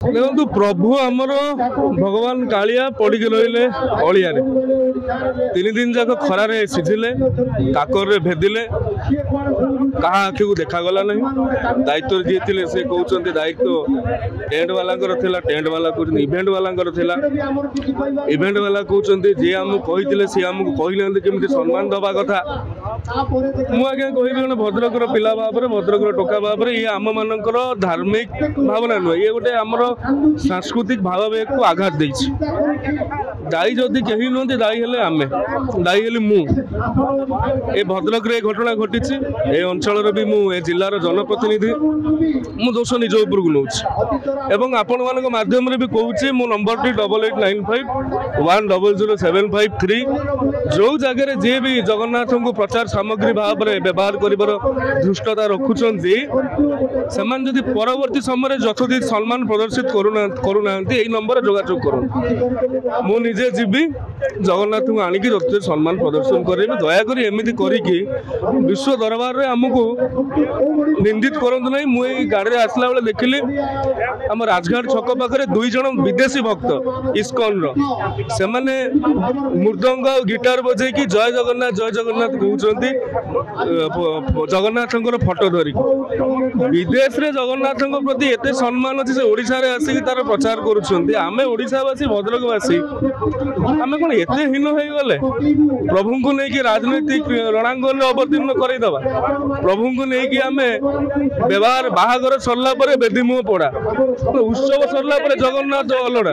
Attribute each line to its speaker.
Speaker 1: देखो प्रभु आमर भगवान कालिया पड़ी रही अलिया 3 दिन जाक खरार सीझिले काकर भेदिले क्या आखि को देखागला ना दायित्व जी थे से कहते दायित्व टेंट वाला टेंट वाला कहते इवेंट वाला इवेंट वाला कहते जी आमको कही सी आमको कहना केमी सम्मान दबा कथा मुझे कह भद्रक पिला भाव में भद्रक टोका भाव में ये आम मान धार्मिक भावना नुह ये गोटे आमर सांस्कृतिक भाव को आघात दे दायी जदि कहीं नुहति दायी हेले आमे दायी हेली मु ए भद्रक रे घटना घटी ए अंचल भी मु ए जिलार जनप्रतिनिधि मु दोष निज उपर को नौछि आपण मान माध्यम भी कहूँ मो नंबर टी 8895100753 जो जगह जी भी जगन्नाथ को प्रचार सामग्री भाव में व्यवहार कर धृष्टता रखुंट से परवर्ती समय यथोचित सम्मान प्रदर्शित करूना नंबर जोगाजोग कर मु निजे जीवी जगन्नाथ को आणिकी यथोचित सम्मान प्रदर्शन करें दयाकोरी एमती करके विश्व दरबार में आमको निंदित करतु ना मुझे गाड़ी आसला बेले देखिली आम राजघाट छक पाखे 2 जन विदेशी भक्त इस्कन से मृदंग गिटार बजे कि जय जगन्नाथ कहते जगन्नाथ फटो धरिकी विदेश रे जगन्नाथ प्रति एत सम्मान अच्छे से ओडिशा रे आसिक तार प्रचार करें ओडिशावासी भद्रकवासी आम कौन एत हीन हो गले प्रभु को लेकिन राजनैतिक रणांगन अवतीर्ण करदेवा प्रभु को लेकिन आम व्यवहार बाहागर सरला बेदी मुह पड़ा उत्सव सरला जगन्नाथ अलड़ा।